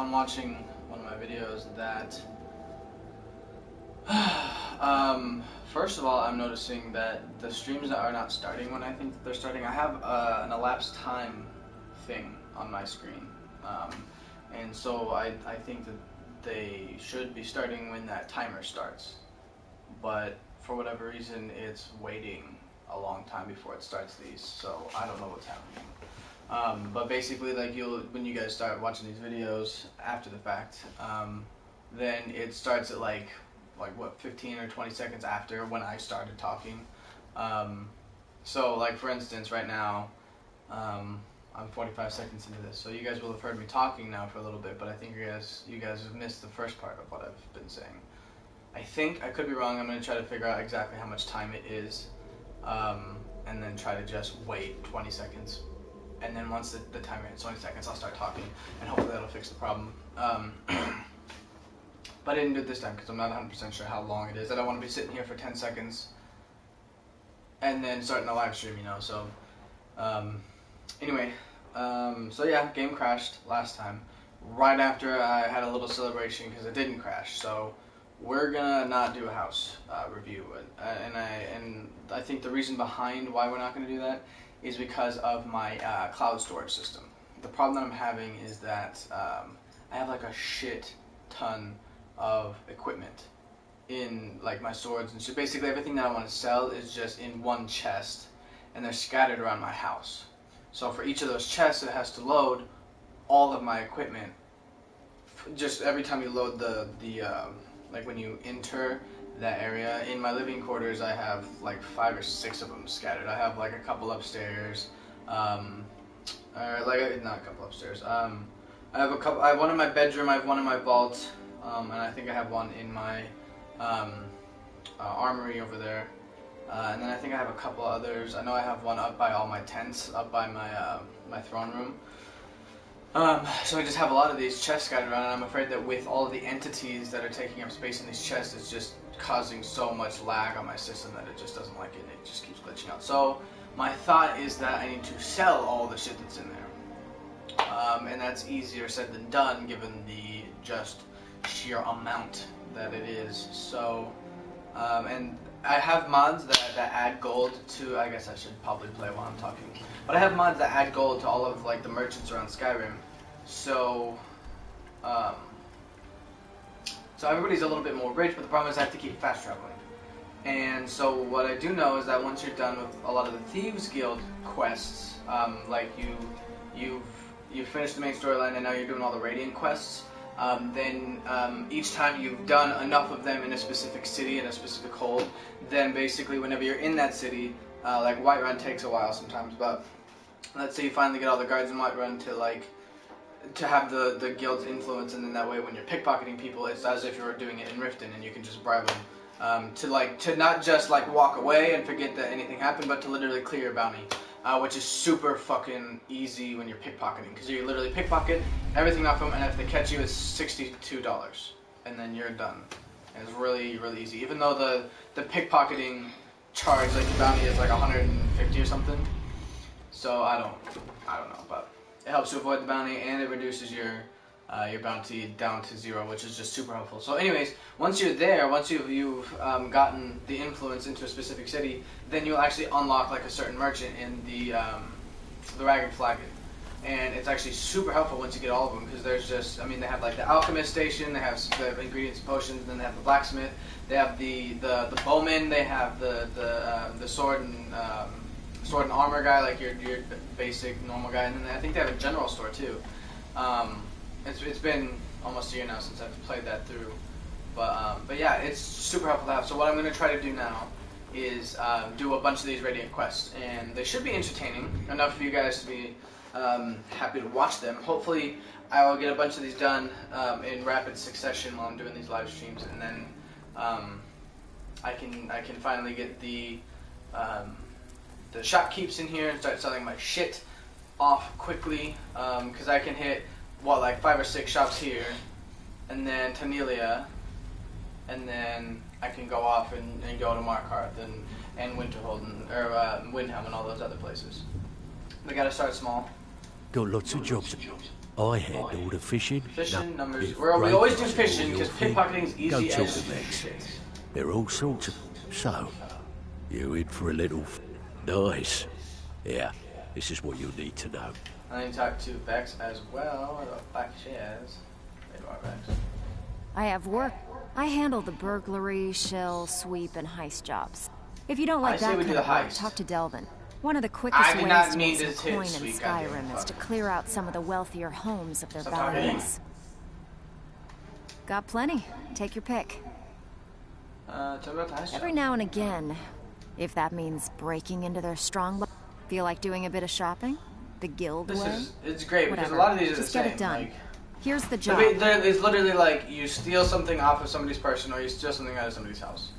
upon watching one of my videos that first of all, I'm noticing that the streams that are not starting when I think that they're starting, I have an elapsed time thing on my screen, and so I think that they should be starting when that timer starts, but for whatever reason it's waiting a long time before it starts these, so I don't know what's happening. But basically, like, when you guys start watching these videos after the fact, then it starts at like what, 15 or 20 seconds after when I started talking. So like, for instance, right now, I'm 45 seconds into this, so you guys will have heard me talking now for a little bit, but I think you guys have missed the first part of what I've been saying. I think, I could be wrong, I'm going to try to figure out exactly how much time it is, and then try to just wait 20 seconds. And then once the timer hits 20 seconds, I'll start talking, and hopefully that'll fix the problem. But I didn't do it this time because I'm not 100% sure how long it is. I don't want to be sitting here for 10 seconds and then starting a live stream, you know. So, anyway, so yeah, game crashed last time. Right after I had a little celebration because it didn't crash. So we're gonna not do a house review, and I think the reason behind why we're not gonna do that is because of my cloud storage system. The problem that I'm having is that I have like a shit ton of equipment in like my swords and shit. Basically everything that I want to sell is just in one chest, and they're scattered around my house. So for each of those chests, it has to load all of my equipment. Just every time you load the like when you enter that area. In my living quarters, I have like 5 or 6 of them scattered. I have like a couple upstairs, or like not a couple upstairs. I have a couple. I have one in my bedroom. I have one in my vault, and I think I have one in my armory over there. And then I think I have a couple others. I know I have one up by all my tents, up by my my throne room. So I just have a lot of these chests scattered around, and I'm afraid that with all of the entities that are taking up space in these chests, it's just causing so much lag on my system that it just doesn't like it. It just keeps glitching out. So my thought is that I need to sell all the shit that's in there. And that's easier said than done given the just sheer amount that it is. So, and I have mods that add gold to, I guess I should probably play while I'm talking, but I have mods that add gold to all of like the merchants around Skyrim. So, so everybody's a little bit more rich, but the problem is I have to keep fast traveling. And so what I do know is that once you're done with a lot of the Thieves Guild quests, like you've finished the main storyline and now you're doing all the Radiant quests, then each time you've done enough of them in a specific city, in a specific hold, then basically whenever you're in that city, like Whiterun takes a while sometimes, but let's say you finally get all the guards in Whiterun to have the guild's influence, and then that way when you're pickpocketing people, it's as if you were doing it in Riften, and you can just bribe them to not just like walk away and forget that anything happened, but to literally clear your bounty. Which is super fucking easy when you're pickpocketing, because you literally pickpocket everything off them, and if they catch you, it's $62, and then you're done. And it's really, really easy. Even though the pickpocketing charge, like the bounty, is like 150 or something. So I don't know, but it helps to avoid the bounty, and it reduces your bounty down to 0, which is just super helpful. So anyways, once you're there, once you've gotten the influence into a specific city, then you'll actually unlock like a certain merchant in the Rag Flagon. And it's actually super helpful once you get all of them, because there's just, I mean, they have like the alchemist station, they have ingredients and potions, then they have the blacksmith, they have the bowman, they have the sword and armor guy, like your basic normal guy, and then I think they have a general store too. It's been almost a year now since I've played that through, but yeah, it's super helpful to have. So what I'm going to try to do now is do a bunch of these Radiant quests, and they should be entertaining enough for you guys to be happy to watch them. Hopefully I will get a bunch of these done in rapid succession while I'm doing these live streams, and then I can finally get the shopkeeps in here and start selling my shit off quickly, because I can hit like 5 or 6 shops here, and then Tanelia, and then I can go off and go to Markarth and Winterhold or Windhelm and all those other places. We gotta start small. Got lots of jobs. I handle the fishing. Fishing, Now, numbers. if we always do breakers fishing or because your thing, pickpocketing's go easy talk as to Vex. shit. There are all sorts of... So, you in for a little... Nice. Yeah, this is what you'll need to know. I need to talk to Vex as well. What the fuck she is. There you are, Vex. I have work. I handle the burglary, shell, sweep, and heist jobs. If you don't like that kind of work, talk to Delvin. One of the quickest ways to make some coin in Skyrim is to clear out some of the wealthier homes of their bounties. Got plenty. Take your pick. Every now and again, if that means breaking into their strong... Feel like doing a bit of shopping? The guild way? It's great because Whatever. a lot of these are Just the same. get it done. Like, here's the job. it's literally like you steal something off of somebody's person, or you steal something out of somebody's house,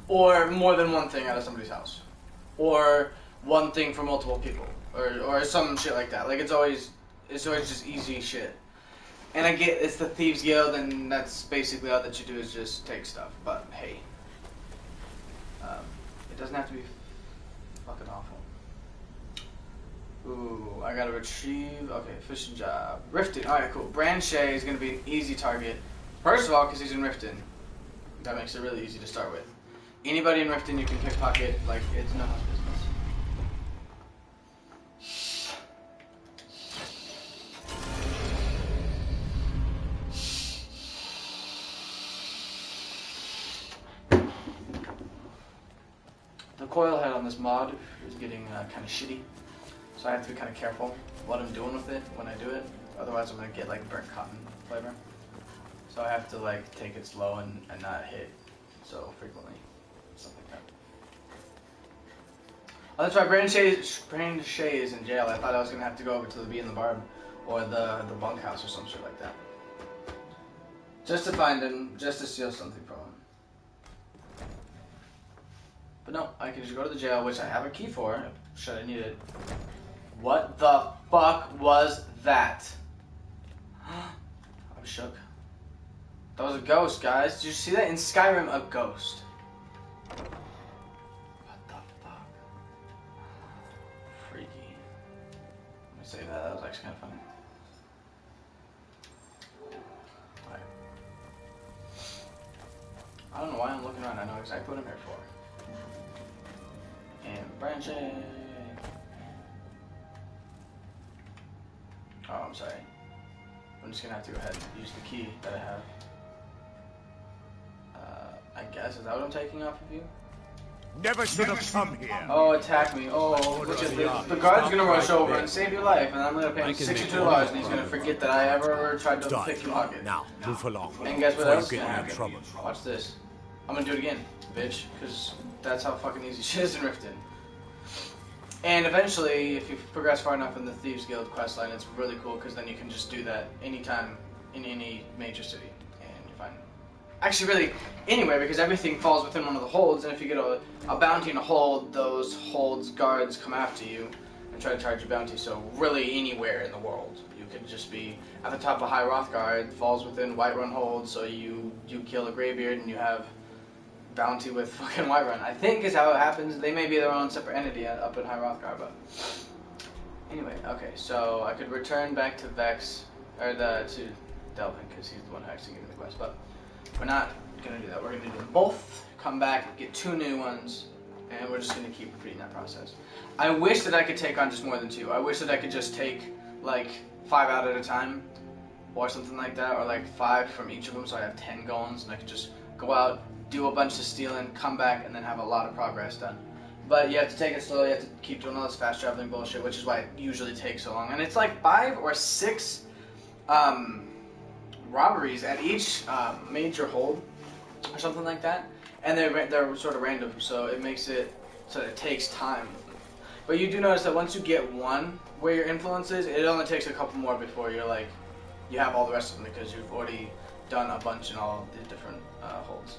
or more than one thing out of somebody's house, or one thing for multiple people, or some shit like that. Like it's always just easy shit. And I get it's the Thieves Guild, and that's basically all that you do is just take stuff. But hey, it doesn't have to be fucking awful. Ooh, I gotta retrieve. Okay, fishing job. Riften. Alright, cool. Branchet is gonna be an easy target. First of all, because he's in Riften. That makes it really easy to start with. Anybody in Riften you can pickpocket like it's no one's business. The coil head on this mod is getting kind of shitty. So I have to be kind of careful what I'm doing with it when I do it. Otherwise I'm going to get like burnt cotton flavor. So I have to like take it slow and not hit so frequently. Something like that. Oh, that's right, Branchet is in jail. I thought I was going to have to go over to the Bee in the Barb or the bunkhouse or some shit like that. Just to find him, just to steal something from him. But no, I can just go to the jail, which I have a key for, should I need it. What the fuck was that? I was shook. That was a ghost, guys. Did you see that? In Skyrim, a ghost. What the fuck? Freaky. Let me say that. That was actually kind of funny. Alright. I don't know why I'm looking around. I know exactly what I'm here for. And branching. Oh, I'm sorry. I'm just gonna have to go ahead and use the key that I have. I guess, is that what I'm taking off of you? Never should have come here. Oh, attack me. Oh, look at this. The guard's gonna rush over and save your life, and I'm gonna pay him $62 and he's gonna forget that I ever tried to pick your pocket. Now, move along. And guess what else is Get gonna me in happen? trouble. Watch this. I'm gonna do it again, bitch, because that's how fucking easy shit is in Riften. And eventually, if you progress far enough in the Thieves Guild questline, it's really cool because then you can just do that anytime in any major city, and you're fine. Actually, really anywhere, because everything falls within one of the holds, and if you get a bounty in a hold, those holds guards come after you and try to charge your bounty. So really anywhere in the world, you could just be at the top of High Rothgard, falls within Whiterun hold, so you kill a Greybeard and you have bounty with fucking Whiterun. I think is how it happens. They may be their own separate entity up in High Rothgard, but anyway, okay. So I could return back to Vex or to Delvin because he's the one who actually gave me the quest, but we're not gonna do that. We're gonna do them both. Come back, get 2 new ones, and we're just gonna keep repeating that process. I wish that I could take on just more than 2. I wish that I could just take like 5 out at a time, or something like that, or like 5 from each of them, so I have 10 goings, and I could just go out, do a bunch of stealing, come back, and then have a lot of progress done. But you have to take it slow. You have to keep doing all this fast traveling bullshit, which is why it usually takes so long. And it's like 5 or 6 robberies at each major hold, or something like that. And they're sort of random, so it makes it so it takes time. But you do notice that once you get one where your influence is, it only takes a couple more before you're like, you have all the rest of them because you've already done a bunch in all the different holds.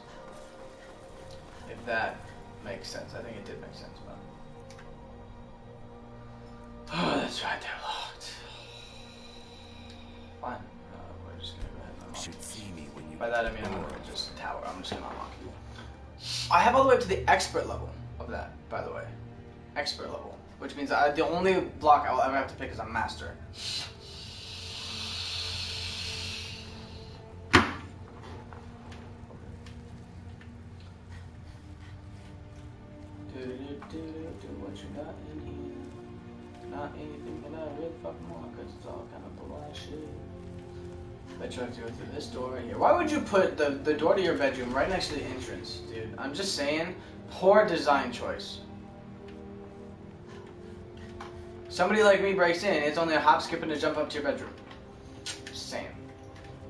If that makes sense. I think it did make sense, but... Oh, that's right, they're locked. Fine. We're just gonna go ahead and unlock. Should see me when you... By that I mean I'm gonna just tower. I'm just gonna unlock you. I have all the way up to the expert level of that, by the way. Expert level. Which means the only block I will ever have to pick is a master. what you got in here. Not anything that I really fucking want, because it's all kind of bullshit. Bet you have to go through this door right here. Why would you put the door to your bedroom right next to the entrance, dude? I'm just saying, poor design choice. Somebody like me breaks in, it's only a hop, skip, and a jump up to your bedroom. Just saying.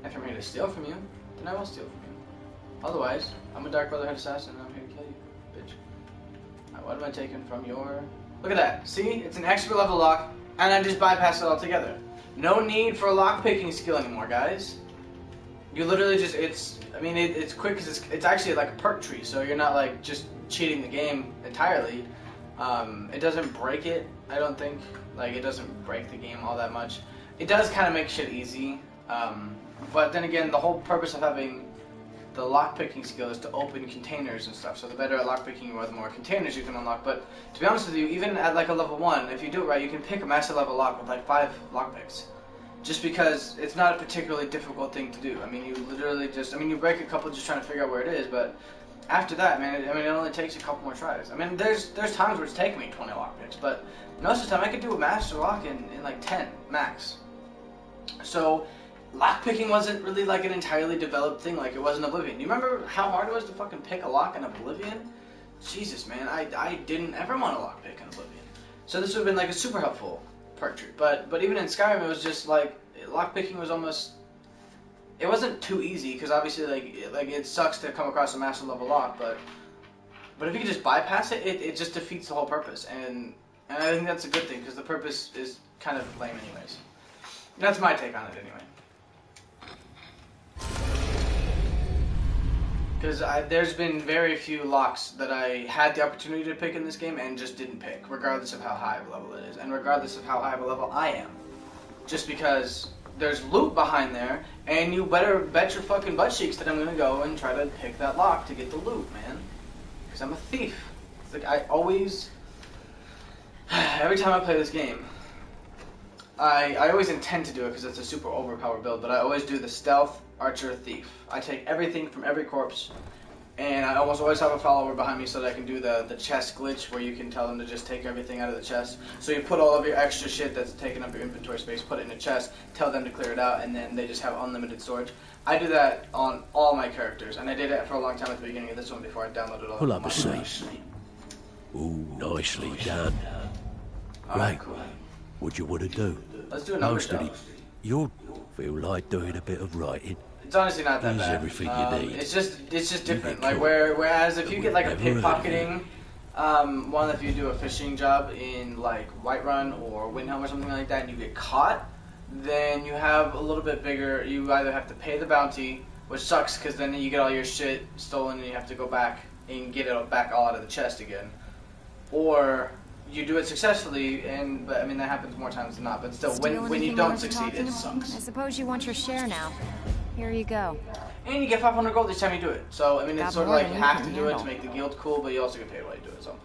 If I'm here to steal from you, then I will steal from you. Otherwise, I'm a Dark Brotherhood assassin and I'm here to kill you, bitch. Right, what am I taking from your... Look at that. See? It's an extra level lock, and I just bypass it altogether. No need for a lockpicking skill anymore, guys. You literally just... It's quick because it's actually like a perk tree, so you're not like just cheating the game entirely. It doesn't break it, I don't think. Like, it doesn't break the game all that much. It does kind of make shit easy. But then again, the whole purpose of having the lockpicking skill is to open containers and stuff. So the better at lockpicking you are, the more containers you can unlock. But to be honest with you, even at like a level 1, if you do it right, you can pick a master level lock with like 5 lockpicks. Just because it's not a particularly difficult thing to do. I mean, you literally just, you break a couple just trying to figure out where it is, but after that, man, it only takes a couple more tries. I mean, there's times where it's taken me 20 lockpicks, but most of the time I could do a master lock in like 10 max. So lockpicking wasn't really like an entirely developed thing like it was in Oblivion. Do you remember how hard it was to fucking pick a lock in Oblivion? Jesus, man, I didn't ever want a lockpick in Oblivion. So this would have been like a super helpful perk tree. But even in Skyrim, it was just like lockpicking was almost... It wasn't too easy because obviously like it sucks to come across a master level lock, but if you could just bypass it, it just defeats the whole purpose. And I think that's a good thing because the purpose is kind of lame anyways. That's my take on it anyway. Because there's been very few locks that I had the opportunity to pick in this game and just didn't pick, regardless of how high of a level it is, and regardless of how high of a level I am. Just because there's loot behind there, and you better bet your fucking butt cheeks that I'm gonna go and try to pick that lock to get the loot, man. Because I'm a thief. It's like I always... Every time I play this game, I always intend to do it because it's a super overpowered build, but I always do the stealth, archer, thief. I take everything from every corpse, and I almost always have a follower behind me so that I can do the chest glitch where you can tell them to just take everything out of the chest. So you put all of your extra shit that's taking up your inventory space, put it in a chest, tell them to clear it out, and then they just have unlimited storage. I do that on all my characters, and I did it for a long time at the beginning of this one before I downloaded all Pull of up a seat. Ooh, nicely done. Right. Cool. What you want to do? Let's do a number Most of job. you'll feel like doing a bit of writing. It's honestly not that Here's bad. everything you need. It's just different. get Like caught, whereas if you get like a never heard of pickpocketing, one if you do a fishing job in like Whiterun or Windhelm or something like that, and you get caught, then you have a little bit bigger. You either have to pay the bounty, which sucks because then you get all your shit stolen and you have to go back and get it back all out of the chest again, or you do it successfully, but I mean that happens more times than not. But still, when you don't succeed, it sucks. I suppose you want your share now. Here you go. And you get 500 gold each time you do it. So I mean, it's Got sort of more like than you you have can to do it handle. to make the guild cool, but you also get paid while you do it. So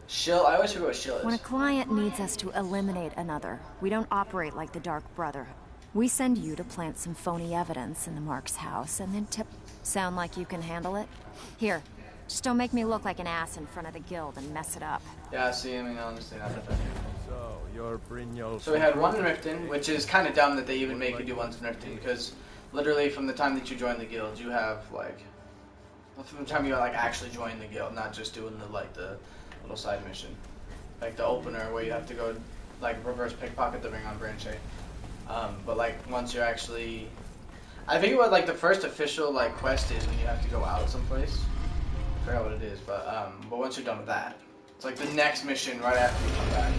shill, I always forget what shill When a is. client needs us to eliminate another, we don't operate like the Dark Brotherhood. We send you to plant some phony evidence in the Mark's house and then tip. Sound like you can handle it? Here, just don't make me look like an ass in front of the guild and mess it up. Yeah, see, I mean, honestly, not that bad. So, you're Brynjolf. So we had one Riften, which is kind of dumb that they even make you do one Riften, because literally from the time that you join the guild, you have like, from the time you like actually join the guild, not just doing the little side mission, like the opener where you have to go like reverse pickpocket the ring on Branche. But like once you're actually, I think what like the first official like quest is when you have to go out someplace. I forgot what it is, but once you're done with that, it's like the next mission right after you come back.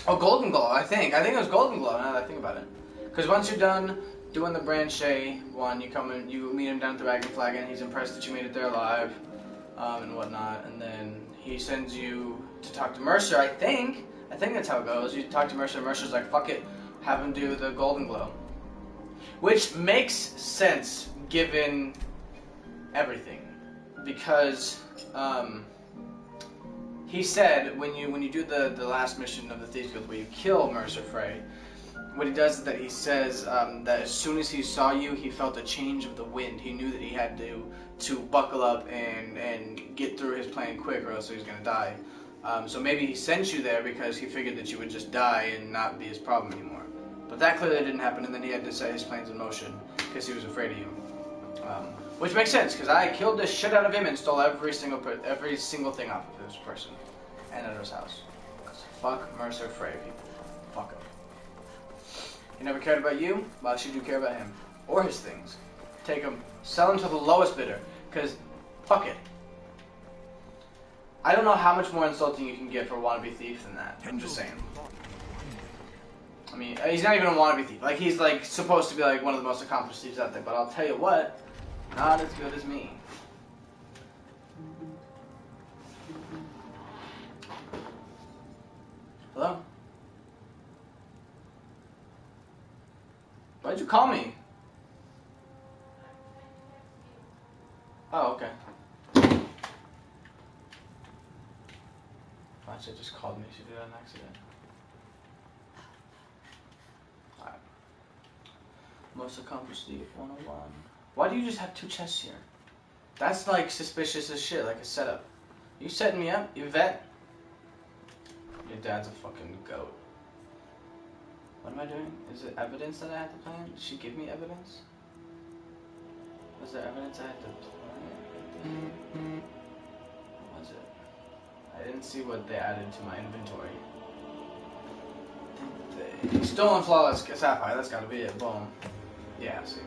Oh, Golden Glow, I think it was Golden Glow now that I think about it. Because once you're done doing the Branche one, you come in, you meet him down at the Dragonflag, and he's impressed that you made it there alive, and whatnot. And then he sends you to talk to Mercer. I think that's how it goes. You talk to Mercer. Mercer's like, "Fuck it, have him do the Golden Glow," which makes sense given everything, because he said when you do the last mission of the Thieves Guild where you kill Mercer Frey, what he does is that he says that as soon as he saw you, he felt a change of the wind. He knew that he had to buckle up and get through his plan quick, or else he was going to die. So maybe he sent you there because he figured that you would just die and not be his problem anymore. But that clearly didn't happen, and then he had to set his plans in motion because he was afraid of you. Which makes sense, because I killed the shit out of him and stole every single thing off of this person and out of his house. Fuck Mercer Frey, people. Fuck him. He never cared about you. Why should you care about him or his things? Take him, sell him to the lowest bidder, because fuck it. I don't know how much more insulting you can get for a wannabe thief than that. I'm just saying. I mean, he's not even a wannabe thief. Like, he's like supposed to be like one of the most accomplished thieves out there. But I'll tell you what, not as good as me. Hello? Why'd you call me? Oh, okay. Watch, it just called me. She did it on accident. Alright. Most accomplished thief 101. Why do you just have 2 chests here? That's like suspicious as shit, like a setup. You setting me up, you vet? Your dad's a fucking goat. What am I doing? Is it evidence that I have to plan? Did she give me evidence? Was there evidence I had to plan? What was it? I didn't see what they added to my inventory. Did they? Stolen flawless sapphire, that's gotta be it. Boom. Yeah, see.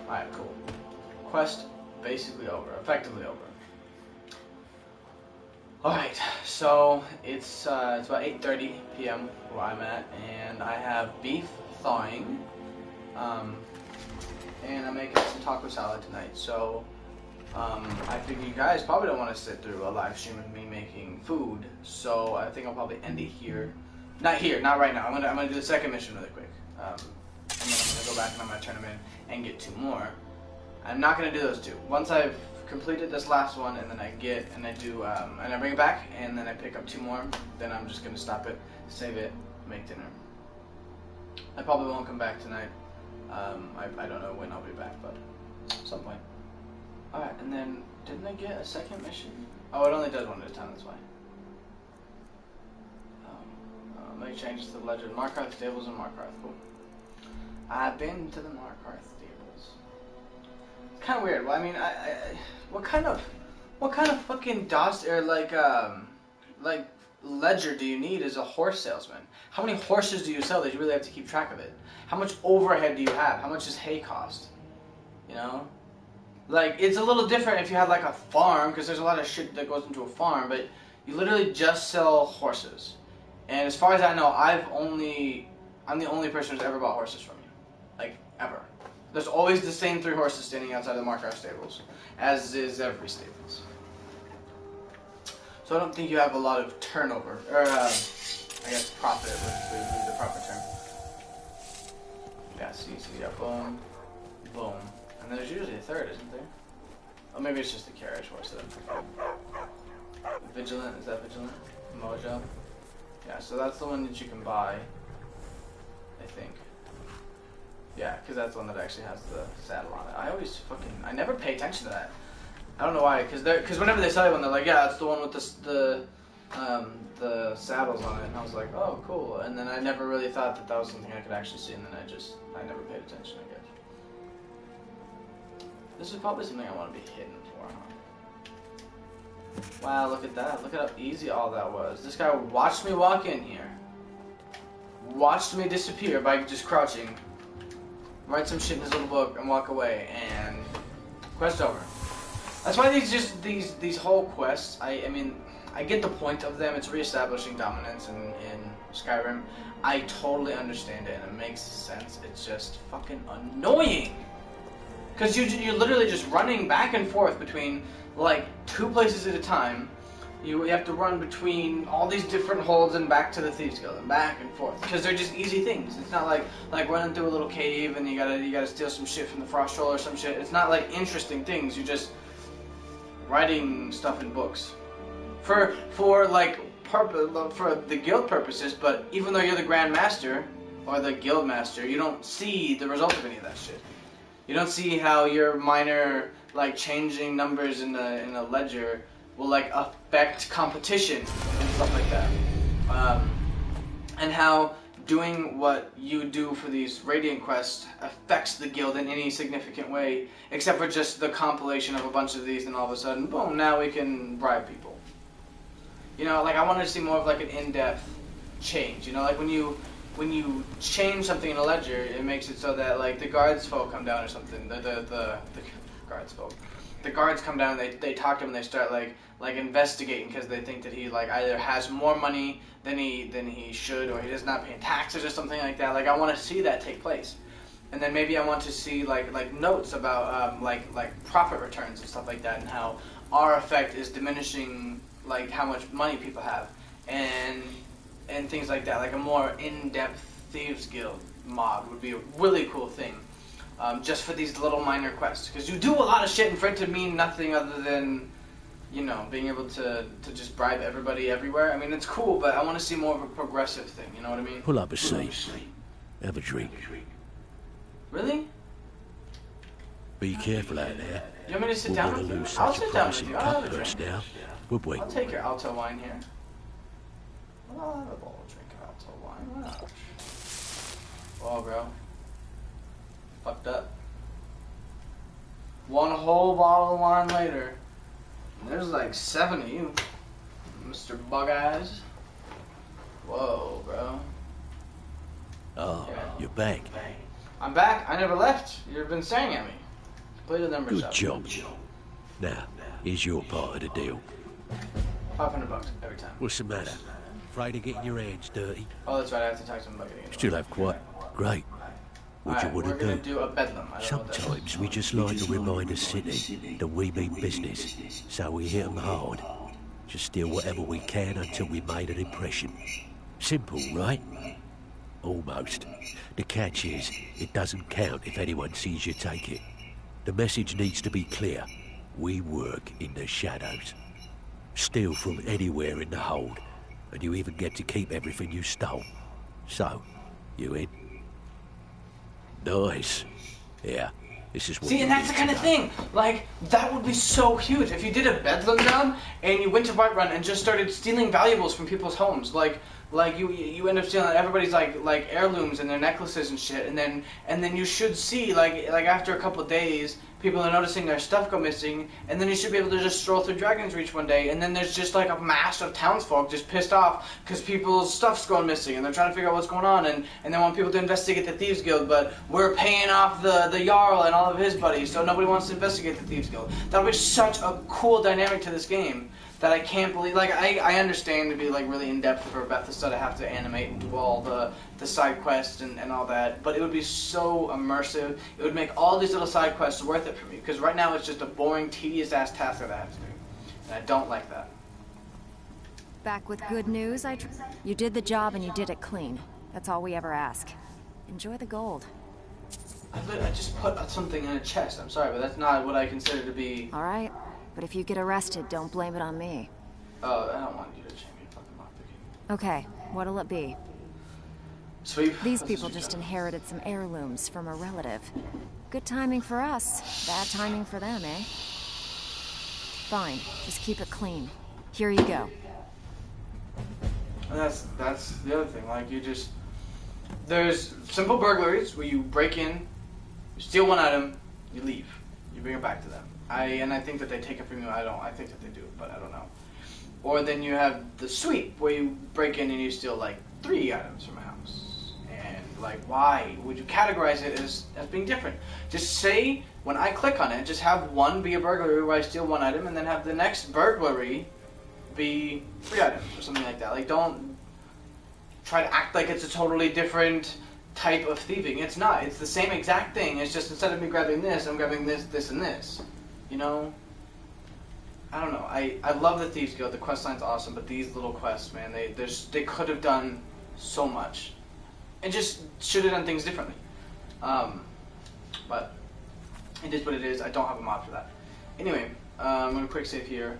Alright, cool. Quest basically over. Effectively over. Alright, so it's about 8:30 p.m. where I'm at, and I have beef thawing, and I'm making some taco salad tonight, so I figure you guys probably don't want to sit through a live stream of me making food, so I think I'll probably end it here. Not here, not right now. I'm gonna do the second mission really quick. And then I'm going to go back and I'm going to turn them in and get 2 more. I'm not going to do those 2. Once I've completed this last one and then I bring it back and then I pick up 2 more, then I'm just going to stop it, save it, make dinner. I probably won't come back tonight. I don't know when I'll be back, but at some point. Alright, and then didn't I get a second mission? Oh, it only does 1 at a time, that's why. Make changes to the legend. Markarth Stables and Markarth, cool. I've been to the Markarth Stables. It's kind of weird. Well, I mean, what kind of fucking like ledger do you need as a horse salesman? How many horses do you sell that you really have to keep track of it? How much overhead do you have? How much does hay cost? You know, like it's a little different if you had like a farm, because there's a lot of shit that goes into a farm, but you literally just sell horses. And as far as I know, I'm the only person who's ever bought horses from you. Like, ever. There's always the same 3 horses standing outside the Markarth Stables, as is every stables. So I don't think you have a lot of turnover, or I guess profit would be the proper term. Yeah, see, yeah, boom, boom. And then there's usually a 3rd, isn't there? Oh, maybe it's just the carriage horse that I'm thinking. Vigilant, is that Vigilant? Mojo? Yeah, so that's the one that you can buy, I think. Yeah, because that's the one that actually has the saddle on it. I never pay attention to that. I don't know why, because whenever they sell you one, they're like, yeah, it's the one with the saddles on it, and I was like, oh, cool. And then I never really thought that was something I could actually see, and then I never paid attention, I guess. This is probably something I want to be hidden for, huh? Wow, look at that. Look at how easy all that was. This guy watched me walk in here. Watched me disappear by just crouching. Write some shit in his little book and walk away, and quest over. That's why these whole quests, I mean, I get the point of them. It's reestablishing dominance in Skyrim. I totally understand it, and it makes sense. It's just fucking annoying. Because you're literally just running back and forth between, like, 2 places at a time, You have to run between all these different holds and back to the Thieves Guild and back and forth because they're just easy things. It's not like running through a little cave and you gotta steal some shit from the frost troll or some shit. It's not like interesting things. You're just writing stuff in books for the guild purposes. But even though you're the Grand Master or the Guild Master, you don't see the result of any of that shit. You don't see how your minor like changing numbers in a ledger will like affect competition and stuff like that, and how doing what you do for these Radiant quests affects the guild in any significant way, except for just the compilation of a bunch of these, and all of a sudden, boom! Now we can bribe people. You know, like I wanted to see more of like an in-depth change. You know, like when you change something in a ledger, it makes it so that like the guards folk come down or something. The guards folk. The guards come down, they talk to him, and they start like investigating because they think that he like either has more money than he should, or he does not pay taxes or something like that. Like I want to see that take place, and then maybe I want to see like notes about like profit returns and stuff like that, and how our effect is diminishing like how much money people have, and things like that. Like a more in-depth Thieves Guild mod would be a really cool thing. Just for these little minor quests, because you do a lot of shit and for it to mean nothing other than, you know, being able to just bribe everybody everywhere. I mean, it's cool, but I want to see more of a progressive thing, you know what I mean? Pull up a seat. Have a drink. Really? Be careful out there. You want me to sit down with you? I'll sit down with you. I'll have a drink. Now, would we? I'll take your Alto wine here. I'll have a bowl of drink of Alto wine. Why not? Whoa, bro. Fucked up. One whole bottle of wine later. And there's like 7 of you, Mr. Bug Eyes. Whoa, bro. Oh, yeah. You're back. I'm back. I never left. You've been staring at me. Play the numbers Good up. job. Now, here's your part of the deal. $500 every time. What's the matter? Afraid of getting your hands dirty? Oh, that's right. I have to talk to somebody again. Still have quite. Great. What you want to do? We're gonna do a bedlam. Sometimes we just like to remind the city that we mean business, so we hit them hard. Just steal whatever we can until we made an impression. Simple, right? Almost. The catch is, it doesn't count if anyone sees you take it. The message needs to be clear. We work in the shadows. Steal from anywhere in the hold, and you even get to keep everything you stole. So, you in? Nice. Yeah, this is what. See, and that's the kind of thing. Like, that would be so huge if you did a bedlam job and you went to Whiterun and just started stealing valuables from people's homes. Like you end up stealing everybody's like heirlooms and their necklaces and shit, and then you should see like after a couple of days, people are noticing their stuff go missing, and then you should be able to just stroll through Dragon's Reach one day, and then there's just like a mass of townsfolk just pissed off because people's stuff's going missing, and they're trying to figure out what's going on, and they want people to investigate the Thieves Guild, but we're paying off the Jarl and all of his buddies, so nobody wants to investigate the Thieves Guild. That would be such a cool dynamic to this game that I can't believe. Like, I understand to be like really in depth for Bethesda to have to animate and do all the side quests and all that, but it would be so immersive. It would make all these little side quests worth it for me, because right now it's just a boring, tedious ass task that I have to do, and I don't like that. Back with good news. You did the job and you did it clean. That's all we ever ask. Enjoy the gold. I just put something in a chest. I'm sorry, but that's not what I consider to be. All right. But if you get arrested, don't blame it on me. Oh, I don't want you to change me fucking lockpicking. Okay, what'll it be? Sweep. These people just inherited some heirlooms from a relative. Good timing for us, bad timing for them, eh? Fine, just keep it clean. Here you go. And that's the other thing. Like, there's simple burglaries where you break in, you steal one item, you leave, you bring it back to them. I think that they take it from you. I think that they do, but I don't know. Or then you have the sweep, where you break in and you steal like 3 items from a house. And like, why would you categorize it as being different? Just say, when I click on it, just have one be a burglary where I steal 1 item, and then have the next burglary be 3 items or something like that. Like, don't try to act like it's a totally different type of thieving. It's not. It's the same exact thing. It's just instead of me grabbing this, I'm grabbing this, this, and this. You know? I don't know. I love the Thieves Guild. The quest line's awesome, but these little quests, man, they could have done so much, and just should have done things differently. But it is what it is. I don't have a mod for that. Anyway, I'm gonna quick save here.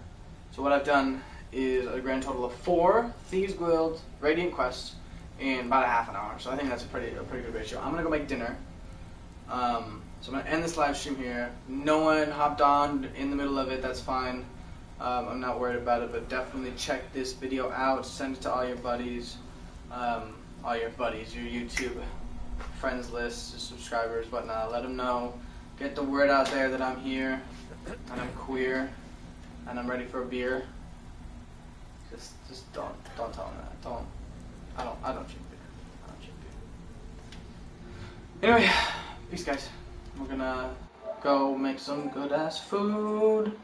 So what I've done is a grand total of 4 Thieves Guild Radiant quests in about a half an hour. So I think that's a pretty good ratio. I'm gonna go make dinner. So I'm gonna end this live stream here. No one hopped on in the middle of it. That's fine. I'm not worried about it, but definitely check this video out. Send it to all your buddies, your YouTube friends list, subscribers, whatnot. Let them know. Get the word out there that I'm here, and I'm queer, and I'm ready for a beer. Just don't tell them that. I don't drink beer. I don't drink beer. Anyway, peace, guys. We're gonna go make some good ass food.